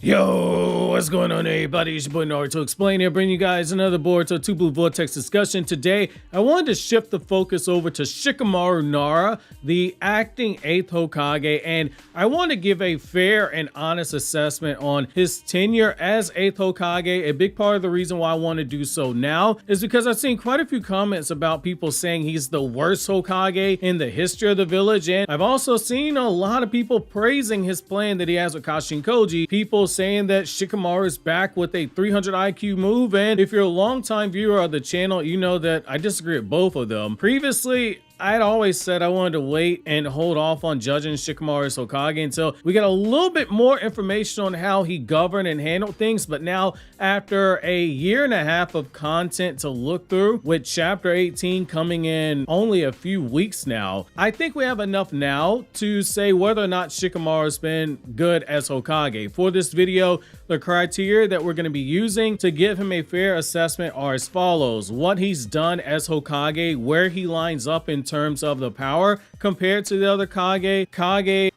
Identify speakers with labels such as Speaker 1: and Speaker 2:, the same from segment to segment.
Speaker 1: Yo, what's going on, everybody? It's your boy Naruto Explain here, bringing you guys another Boruto 2 Blue Vortex discussion. Today, I wanted to shift the focus over to Shikamaru Nara, the acting 8th Hokage, and I want to give a fair and honest assessment on his tenure as 8th Hokage. A big part of the reason why I want to do so now is because I've seen quite a few comments about people saying he's the worst Hokage in the history of the village, and I've also seen a lot of people praising his plan that he has with Kashin Koji. People saying that Shikamaru is back with a 300 IQ move, and if you're a longtime viewer of the channel, you know that I disagree with both of them. Previously, I'd always said I wanted to wait and hold off on judging Shikamaru's Hokage until we got a little bit more information on how he governed and handled things. But now, after a year and a half of content to look through, with chapter 18 coming in only a few weeks now, I think we have enough now to say whether or not Shikamaru's been good as Hokage. For this video, the criteria that we're going to be using to give him a fair assessment are as follows: what he's done as Hokage, where he lines up in terms of the power compared to the other Kage,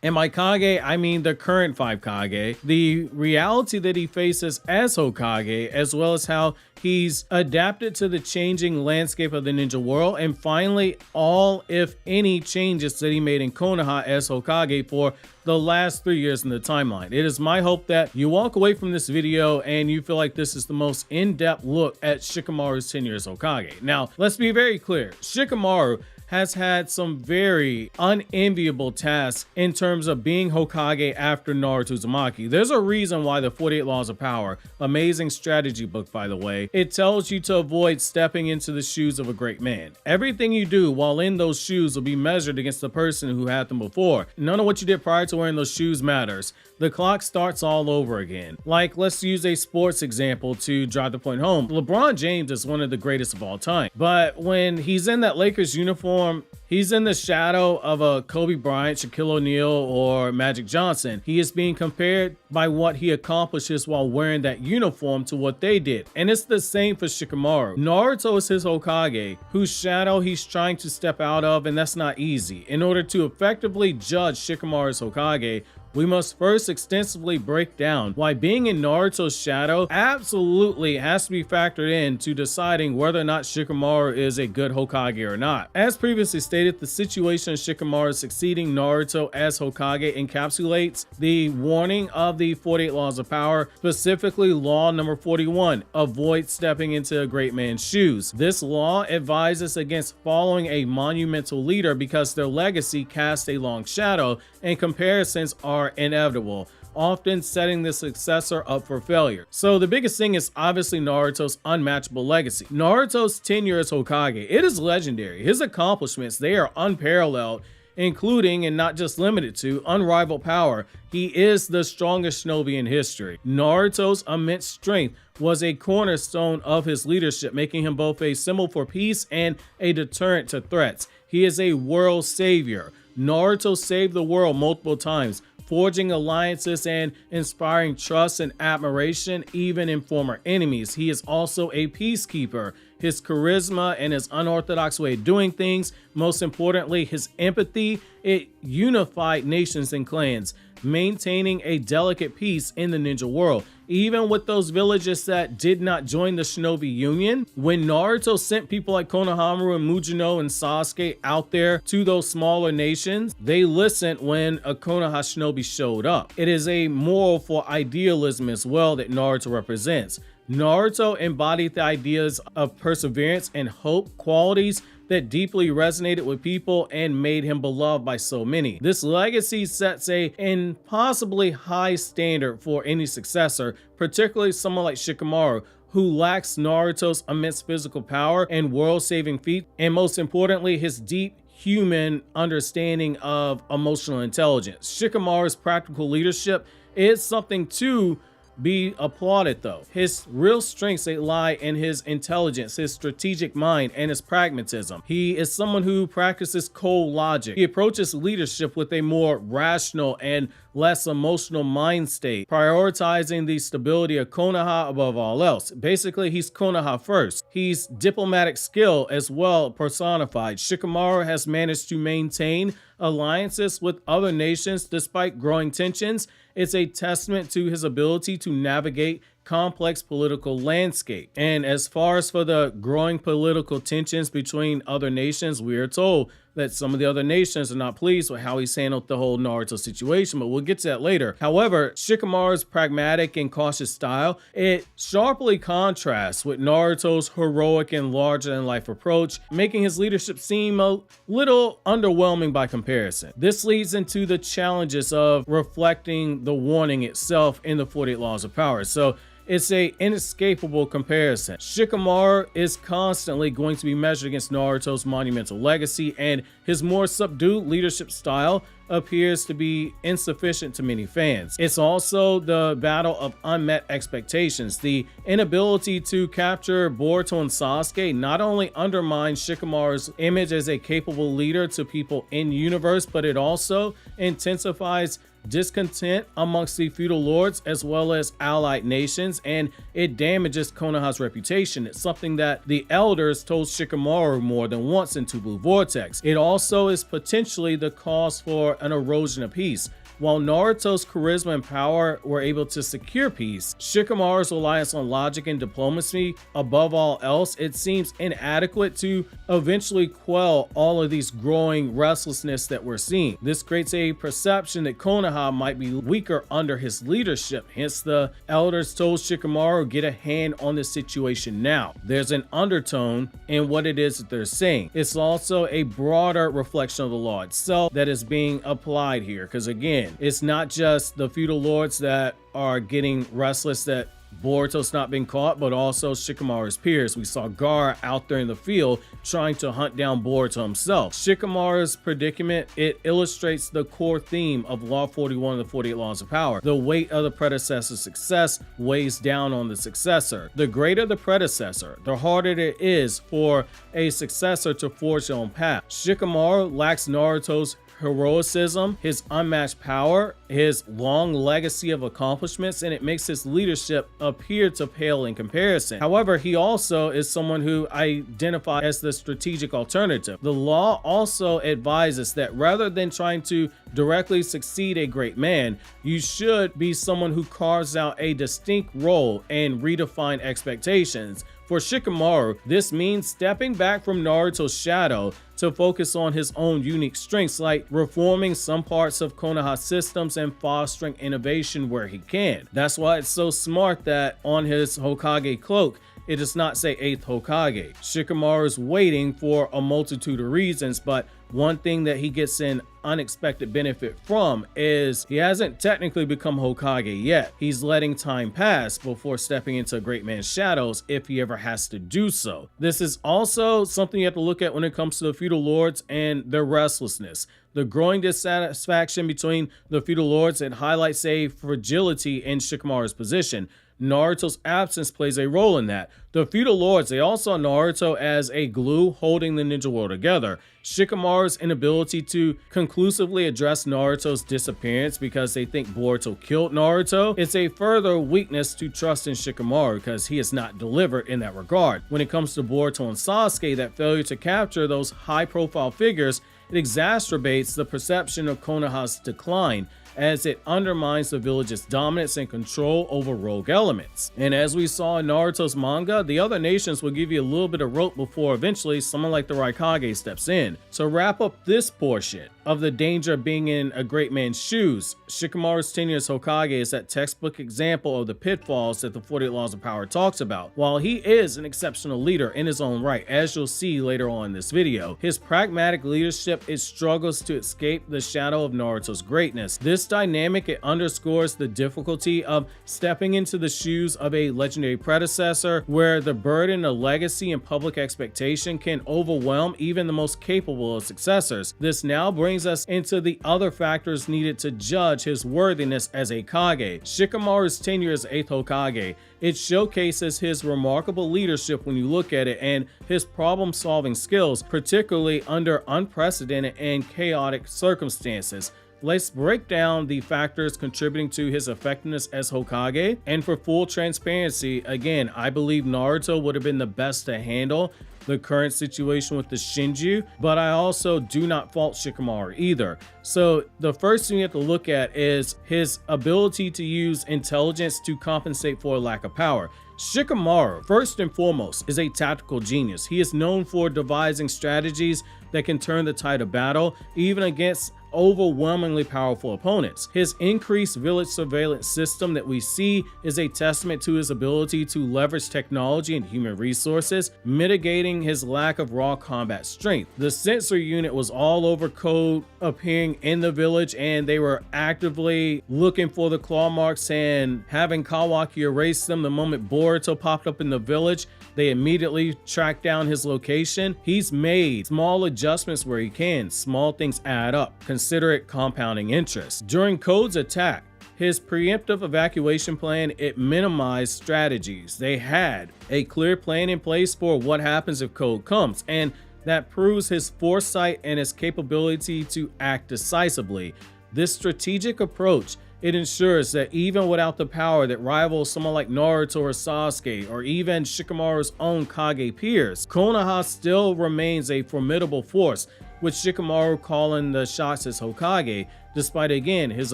Speaker 1: and by Kage I mean the current 5 Kage, the reality that he faces as Hokage, as well as how he's adapted to the changing landscape of the ninja world, and finally all, if any, changes that he made in Konoha as Hokage for the last 3 years in the timeline. It is my hope that you walk away from this video and you feel like this is the most in-depth look at Shikamaru's tenure as Hokage. Now, let's be very clear. Shikamaru has had some very unenviable tasks in terms of being Hokage after Naruto Uzumaki. There's a reason why the 48 Laws of Power, amazing strategy book by the way, it tells you to avoid stepping into the shoes of a great man. Everything you do while in those shoes will be measured against the person who had them before. None of what you did prior to wearing those shoes matters. The clock starts all over again. Like, let's use a sports example to drive the point home. LeBron James is one of the greatest of all time, but when he's in that Lakers uniform, he's in the shadow of a Kobe Bryant, Shaquille O'Neal, or Magic Johnson. He is being compared by what he accomplishes while wearing that uniform to what they did. And it's the same for Shikamaru. Naruto is his Hokage, whose shadow he's trying to step out of, and that's not easy. In order to effectively judge Shikamaru's Hokage, we must first extensively break down why being in Naruto's shadow absolutely has to be factored in to deciding whether or not Shikamaru is a good Hokage or not. As previously stated, the situation of Shikamaru succeeding Naruto as Hokage encapsulates the warning of the 48 Laws of Power, specifically law number 41, avoid stepping into a great man's shoes. This law advises against following a monumental leader because their legacy casts a long shadow and comparisons are inevitable, often setting the successor up for failure. So the biggest thing is obviously Naruto's unmatchable legacy. Naruto's tenure as Hokage, it is legendary. His accomplishments, they are unparalleled, including, and not just limited to, unrivaled power. He is the strongest shinobi in history. Naruto's immense strength was a cornerstone of his leadership, making him both a symbol for peace and a deterrent to threats. He is a world savior. Naruto saved the world multiple times, forging alliances and inspiring trust and admiration even in former enemies. He is also a peacekeeper. His charisma and his unorthodox way of doing things, most importantly his empathy, it unified nations and clans, maintaining a delicate peace in the ninja world. Even with those villages that did not join the Shinobi Union, when Naruto sent people like Konohamaru and Mujino and Sasuke out there to those smaller nations, they listened when a Konoha Shinobi showed up. It is a moral for idealism as well that Naruto represents. Naruto embodied the ideas of perseverance and hope, qualities that deeply resonated with people and made him beloved by so many. This legacy sets an impossibly high standard for any successor, particularly someone like Shikamaru, who lacks Naruto's immense physical power and world-saving feat, and most importantly, his deep human understanding of emotional intelligence. Shikamaru's practical leadership is something to be applauded though. His real strengths lie in his intelligence, his strategic mind, and his pragmatism. He is someone who practices cold logic. He approaches leadership with a more rational and less emotional mind state, prioritizing the stability of Konoha above all else. Basically, he's Konoha first. He's diplomatic skill as well personified. Shikamaru has managed to maintain alliances with other nations despite growing tensions. It's a testament to his ability to navigate complex political landscape. And as far as for the growing political tensions between other nations, we are told that some of the other nations are not pleased with how he's handled the whole Naruto situation, but we'll get to that later. However, Shikamaru's pragmatic and cautious style, it sharply contrasts with Naruto's heroic and larger-than-life approach, making his leadership seem a little underwhelming by comparison. This leads into the challenges of reflecting the warning itself in the 48 Laws of Power. So it's a inescapable comparison. Shikamaru is constantly going to be measured against Naruto's monumental legacy, and his more subdued leadership style appears to be insufficient to many fans. It's also the battle of unmet expectations. The inability to capture Boruto and Sasuke not only undermines Shikamaru's image as a capable leader to people in universe, but it also intensifies discontent amongst the feudal lords as well as allied nations, and it damages Konoha's reputation. It's something that the elders told Shikamaru more than once in Two Blue Vortex. It also is potentially the cause for an erosion of peace. While Naruto's charisma and power were able to secure peace, Shikamaru's reliance on logic and diplomacy above all else, it seems inadequate to eventually quell all of these growing restlessness that we're seeing. This creates a perception that Konoha might be weaker under his leadership. Hence, the elders told Shikamaru, get a hand on the situation now. There's an undertone in what it is that they're saying. It's also a broader reflection of the law itself that is being applied here, because again, it's not just the feudal lords that are getting restless that Boruto's not being caught, but also Shikamaru's peers. We saw Gaara out there in the field trying to hunt down Boruto himself. Shikamaru's predicament, it illustrates the core theme of Law 41 of the 48 Laws of Power. The weight of the predecessor's success weighs down on the successor. The greater the predecessor, the harder it is for a successor to forge their own path. Shikamaru lacks Naruto's heroicism, his unmatched power, his long legacy of accomplishments, and it makes his leadership appear to pale in comparison. However, he also is someone who identifies as the strategic alternative. The law also advises that rather than trying to directly succeed a great man, you should be someone who carves out a distinct role and redefine expectations. For Shikamaru, this means stepping back from Naruto's shadow to focus on his own unique strengths, like reforming some parts of Konoha's systems and fostering innovation where he can. That's why it's so smart that on his Hokage cloak, it does not say 8th Hokage. Shikamaru is waiting for a multitude of reasons, but one thing that he gets an unexpected benefit from is he hasn't technically become Hokage yet. He's letting time pass before stepping into a great man's shadows if he ever has to do so. This is also something you have to look at when it comes to the feudal lords and their restlessness. The growing dissatisfaction between the feudal lords, it highlights a fragility in Shikamaru's position. Naruto's absence plays a role in that. The feudal lords, they all saw Naruto as a glue holding the ninja world together. Shikamaru's inability to conclusively address Naruto's disappearance because they think Boruto killed Naruto, it's a further weakness to trust in Shikamaru because he has not delivered in that regard. When it comes to Boruto and Sasuke, that failure to capture those high-profile figures, it exacerbates the perception of Konoha's decline, as it undermines the village's dominance and control over rogue elements. And as we saw in Naruto's manga, the other nations will give you a little bit of rope before eventually someone like the Raikage steps in. To wrap up this portion of the danger of being in a great man's shoes, Shikamaru's tenure as Hokage is that textbook example of the pitfalls that the 48 Laws of Power talks about. While he is an exceptional leader in his own right, as you'll see later on in this video, his pragmatic leadership, it struggles to escape the shadow of Naruto's greatness. This dynamic, it underscores the difficulty of stepping into the shoes of a legendary predecessor, where the burden of legacy and public expectation can overwhelm even the most capable of successors. This now brings us into the other factors needed to judge his worthiness as a Kage. Shikamaru's tenure as 8th Hokage, it showcases his remarkable leadership when you look at it, and his problem-solving skills, particularly under unprecedented and chaotic circumstances. let's break down the factors contributing to his effectiveness as Hokage. And for full transparency, again, I believe Naruto would have been the best to handle the current situation with the Shinju, but I also do not fault Shikamaru either. So the first thing you have to look at is his ability to use intelligence to compensate for a lack of power. Shikamaru, first and foremost, is a tactical genius. He is known for devising strategies that can turn the tide of battle, even against overwhelmingly powerful opponents. His increased village surveillance system that we see is a testament to his ability to leverage technology and human resources, mitigating his lack of raw combat strength. The sensor unit was all over code appearing in the village, and they were actively looking for the claw marks and having Kawaki erase them. The moment Boruto popped up in the village, they immediately tracked down his location. He's made small adjustments where he can. Small things add up. Consider it compounding interest. During Code's attack, his preemptive evacuation plan, it minimized strategies. They had a clear plan in place for what happens if Code comes, and that proves his foresight and his capability to act decisively. This strategic approach, it ensures that even without the power that rivals someone like Naruto or Sasuke, or even Shikamaru's own Kage peers, Konoha still remains a formidable force, with Shikamaru calling the shots as Hokage, despite again his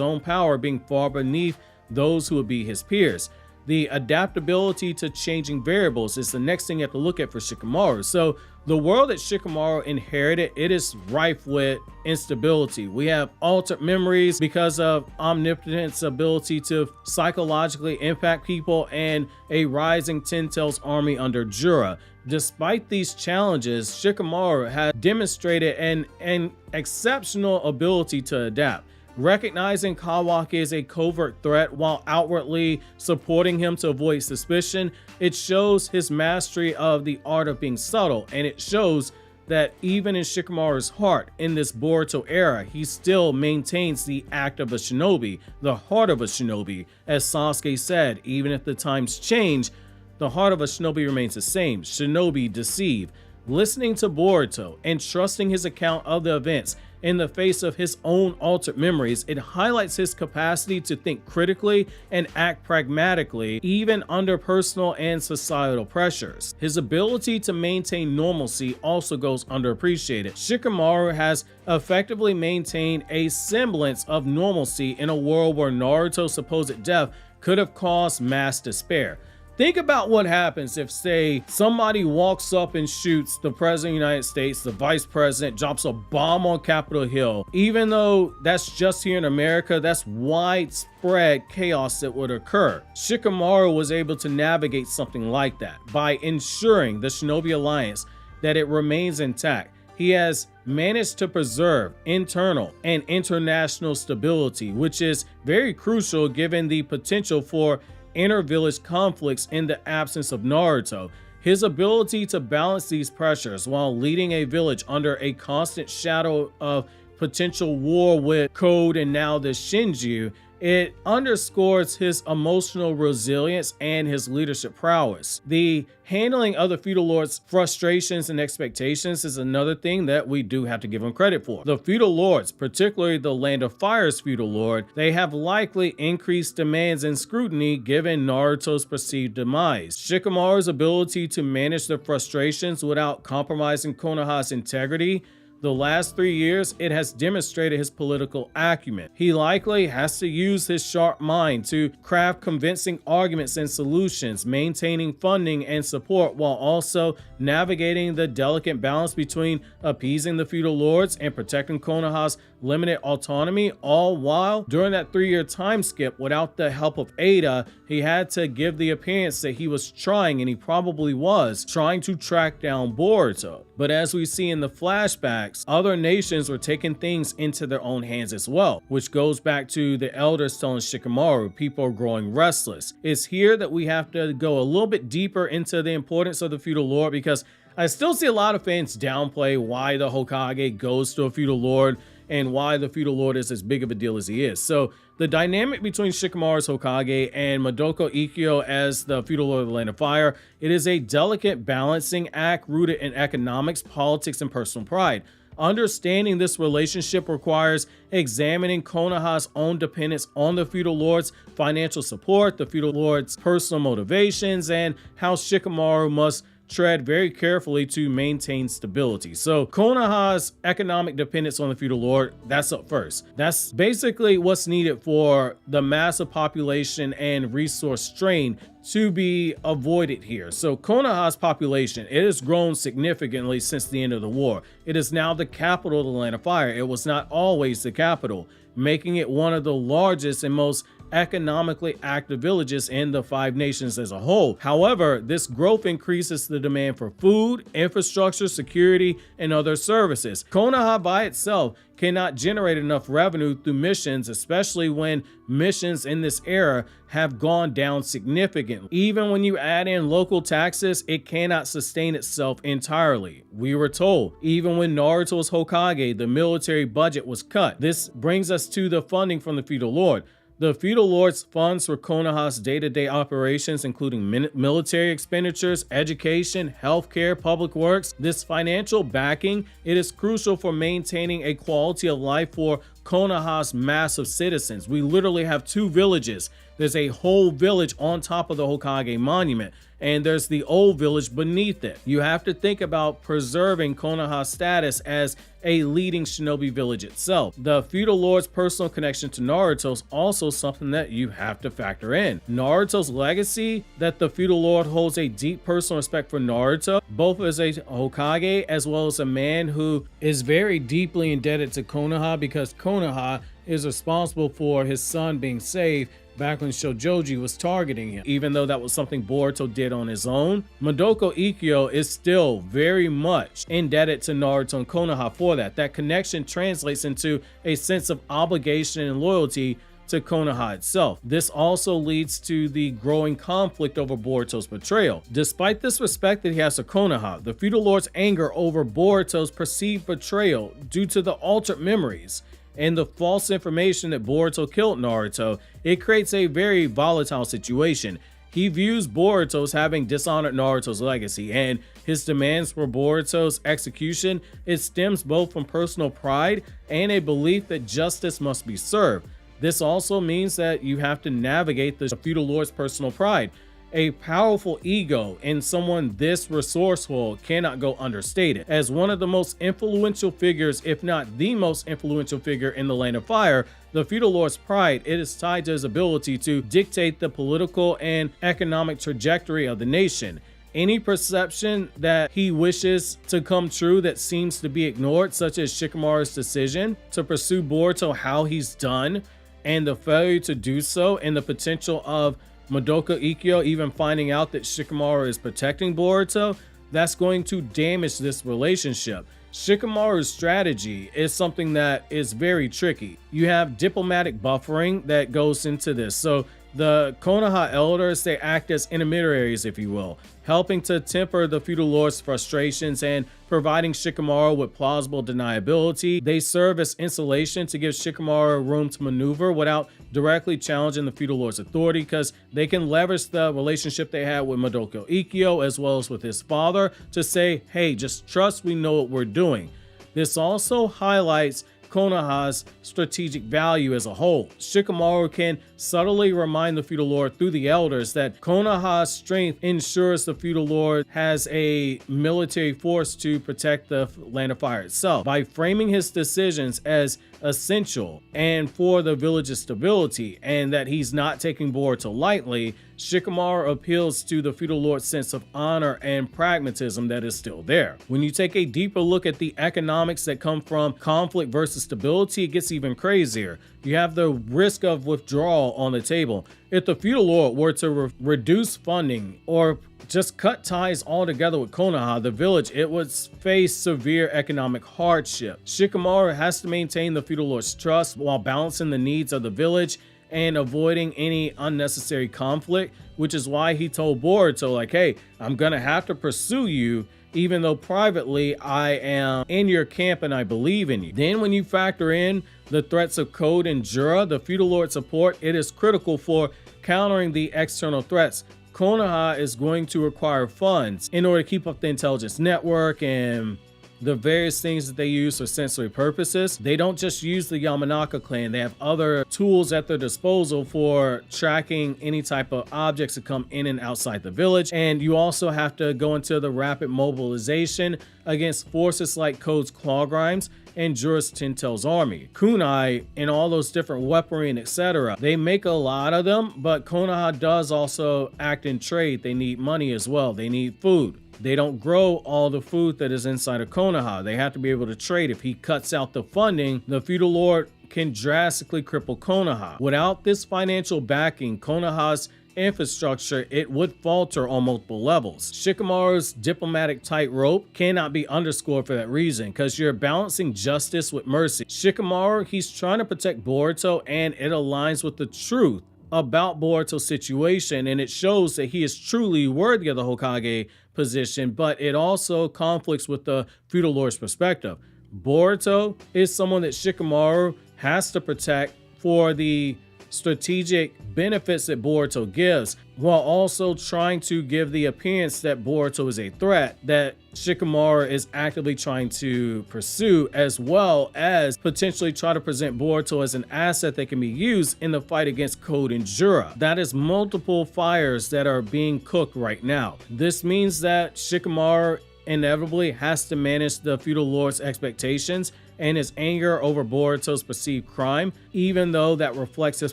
Speaker 1: own power being far beneath those who would be his peers. The adaptability to changing variables is the next thing you have to look at for Shikamaru. So the world that Shikamaru inherited, it is rife with instability. We have altered memories because of Omnipotent's ability to psychologically impact people, and a rising Ten Tails army under Jura. Despite these challenges, Shikamaru has demonstrated an exceptional ability to adapt. Recognizing Kawaki as a covert threat while outwardly supporting him to avoid suspicion, it shows his mastery of the art of being subtle, and it shows that even in Shikamaru's heart, in this Boruto era, he still maintains the act of a shinobi, the heart of a shinobi. As Sasuke said, even if the times change, the heart of a shinobi remains the same. Shinobi deceive. Listening to Boruto and trusting his account of the events in the face of his own altered memories, it highlights his capacity to think critically and act pragmatically, even under personal and societal pressures. His ability to maintain normalcy also goes underappreciated. Shikamaru has effectively maintained a semblance of normalcy in a world where Naruto's supposed death could have caused mass despair. Think about what happens if, say, somebody walks up and shoots the president of the United States, the vice president, drops a bomb on Capitol Hill. Even though that's just here in America, that's widespread chaos that would occur. Shikamaru was able to navigate something like that by ensuring the Shinobi Alliance that it remains intact. He has managed to preserve internal and international stability, which is very crucial given the potential for inter-village conflicts in the absence of Naruto. His ability to balance these pressures while leading a village under a constant shadow of potential war with Code and now the Shinju, it underscores his emotional resilience and his leadership prowess. The handling of the feudal lord's frustrations and expectations is another thing that we do have to give him credit for. The feudal lords, particularly the Land of Fire's feudal lord, they have likely increased demands and scrutiny given Naruto's perceived demise. Shikamaru's ability to manage the frustrations without compromising Konoha's integrity, the last 3 years, it has demonstrated his political acumen. He likely has to use his sharp mind to craft convincing arguments and solutions, maintaining funding and support while also navigating the delicate balance between appeasing the feudal lords and protecting Konoha's limited autonomy, all while during that 3-year time skip without the help of Ada, he had to give the appearance that he was trying, and he probably was, trying to track down Boruto. But as we see in the flashbacks, other nations were taking things into their own hands as well, which goes back to the elders telling Shikamaru people are growing restless. It's here that we have to go a little bit deeper into the importance of the feudal lord, because I still see a lot of fans downplay why the Hokage goes to a feudal lord and why the feudal lord is as big of a deal as he is. So the dynamic between Shikamaru's Hokage and Madoka Ikkyo as the feudal lord of the Land of Fire, it is a delicate balancing act rooted in economics, politics, and personal pride. Understanding this relationship requires examining Konoha's own dependence on the feudal lord's financial support, the feudal lord's personal motivations, and how Shikamaru must tread very carefully to maintain stability. So Konoha's economic dependence on the feudal lord, that's up first. That's basically what's needed for the massive population and resource strain to be avoided here. So Konoha's population, it has grown significantly since the end of the war. It is now the capital of the Land of Fire. It was not always the capital, making it one of the largest and most economically active villages in the 5 nations as a whole. However, this growth increases the demand for food, infrastructure, security, and other services. Konoha by itself cannot generate enough revenue through missions, especially when missions in this era have gone down significantly. Even when you add in local taxes, it cannot sustain itself entirely. We were told, even when Naruto was Hokage, the military budget was cut. This brings us to the funding from the feudal lord. The feudal lord's funds for Konoha's day-to-day operations, including military expenditures, education, healthcare, public works. This financial backing, it is crucial for maintaining a quality of life for Konoha's massive citizens. We literally have 2 villages. There's a whole village on top of the Hokage monument, and there's the old village beneath it. You have to think about preserving Konoha's status as a leading shinobi village itself. The feudal lord's personal connection to Naruto is also something that you have to factor in. Naruto's legacy, that the feudal lord holds a deep personal respect for Naruto, both as a Hokage as well as a man who is very deeply indebted to Konoha, because Konoha is responsible for his son being saved back when Shojoji was targeting him. Even though that was something Boruto did on his own, Madoka Ikkyo is still very much indebted to Naruto and Konoha for that. That connection translates into a sense of obligation and loyalty to Konoha itself. This also leads to the growing conflict over Boruto's betrayal. Despite this respect that he has for Konoha, the feudal lord's anger over Boruto's perceived betrayal due to the altered memories and the false information that Boruto killed Naruto, it creates a very volatile situation. He views Boruto as having dishonored Naruto's legacy, and his demands for Boruto's execution, it stems both from personal pride and a belief that justice must be served. This also means that you have to navigate the feudal lord's personal pride. A powerful ego in someone this resourceful cannot go understated. As one of the most influential figures, if not the most influential figure in the Land of Fire, the feudal lord's pride, it is tied to his ability to dictate the political and economic trajectory of the nation. Any perception that he wishes to come true that seems to be ignored, such as Shikamaru's decision to pursue Boruto how he's done, and the failure to do so, and the potential of Madoka Ikkyo even finding out that Shikamaru is protecting Boruto, that's going to damage this relationship. Shikamaru's strategy is something that is very tricky. You have diplomatic buffering that goes into this. So the Konoha elders, they act as intermediaries, if you will, helping to temper the feudal lord's frustrations and providing Shikamaru with plausible deniability. They serve as insulation to give Shikamaru room to maneuver without directly challenging the feudal lord's authority, because they can leverage the relationship they had with Madoka Ikkyo as well as with his father to say, hey, just trust, we know what we're doing. This also highlights Konoha's strategic value as a whole. Shikamaru can subtly remind the feudal lord through the elders that Konoha's strength ensures the feudal lord has a military force to protect the Land of Fire itself. By framing his decisions as essential and for the village's stability, and that he's not taking Boruto lightly, Shikamaru appeals to the feudal lord's sense of honor and pragmatism that is still there. When you take a deeper look at the economics that come from conflict versus stability, it gets even crazier. You have the risk of withdrawal on the table. If the feudal lord were to reduce funding or just cut ties altogether with Konoha, the village, it would face severe economic hardship. Shikamaru has to maintain the feudal lord's trust while balancing the needs of the village and avoiding any unnecessary conflict, which is why he told Boruto, like, hey, I'm gonna have to pursue you, even though privately I am in your camp and I believe in you. Then when you factor in the threats of Code and Jura, the feudal lord support, it is critical for countering the external threats. Konoha is going to require funds in order to keep up the intelligence network and the various things that they use for sensory purposes. They don't just use the Yamanaka clan, they have other tools at their disposal for tracking any type of objects that come in and outside the village. And you also have to go into the rapid mobilization against forces like Code's Clawgrimes and Juris Tintel's army, kunai, and all those different weaponry and etc. They make a lot of them, but Konoha does also act in trade. They need money as well. They need food. They don't grow all the food that is inside of Konoha. They have to be able to trade. If he cuts out the funding, the feudal lord can drastically cripple Konoha. Without this financial backing, Konoha's infrastructure, it would falter on multiple levels. Shikamaru's diplomatic tightrope cannot be underscored for that reason, because you're balancing justice with mercy. Shikamaru, he's trying to protect Boruto, and it aligns with the truth about Boruto's situation, and it shows that he is truly worthy of the Hokage position, but it also conflicts with the feudal lord's perspective. Boruto is someone that Shikamaru has to protect for the strategic benefits that Boruto gives, while also trying to give the appearance that Boruto is a threat that Shikamaru is actively trying to pursue, as well as potentially try to present Boruto as an asset that can be used in the fight against Code and Jura. That is multiple fires that are being cooked right now. This means that Shikamaru inevitably has to manage the feudal lord's expectations and his anger over Boruto's perceived crime, even though that reflects his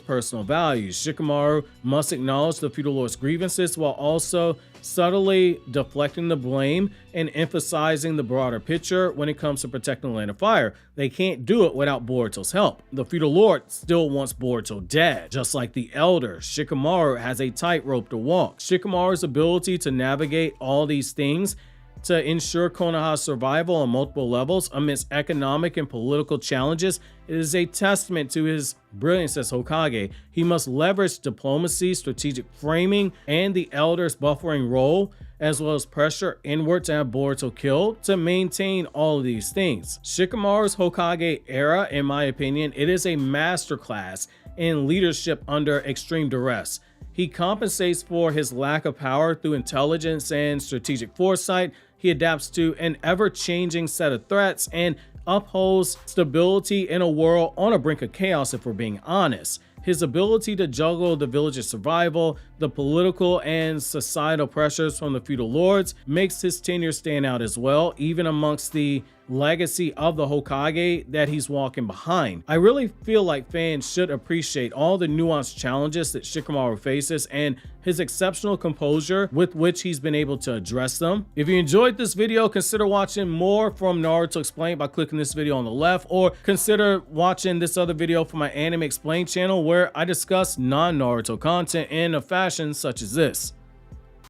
Speaker 1: personal values. Shikamaru must acknowledge the feudal lord's grievances while also subtly deflecting the blame and emphasizing the broader picture when it comes to protecting the Land of Fire. They can't do it without Boruto's help. The feudal lord still wants Boruto dead. Just like the elder, Shikamaru has a tightrope to walk. Shikamaru's ability to navigate all these things to ensure Konoha's survival on multiple levels amidst economic and political challenges, it is a testament to his brilliance as Hokage. He must leverage diplomacy, strategic framing, and the elder's buffering role, as well as pressure inward to have Boruto killed to maintain all of these things. Shikamaru's Hokage era, in my opinion, it is a masterclass in leadership under extreme duress. He compensates for his lack of power through intelligence and strategic foresight. He adapts to an ever-changing set of threats and upholds stability in a world on a brink of chaos, if we're being honest. His ability to juggle the village's survival, the political and societal pressures from the feudal lords makes his tenure stand out as well, even amongst the legacy of the Hokage that he's walking behind. I really feel like fans should appreciate all the nuanced challenges that Shikamaru faces and his exceptional composure with which he's been able to address them. If you enjoyed this video, consider watching more from Naruto Explained by clicking this video on the left, or consider watching this other video from my Anime Explained channel where I discuss non-Naruto content in a fashion such as this.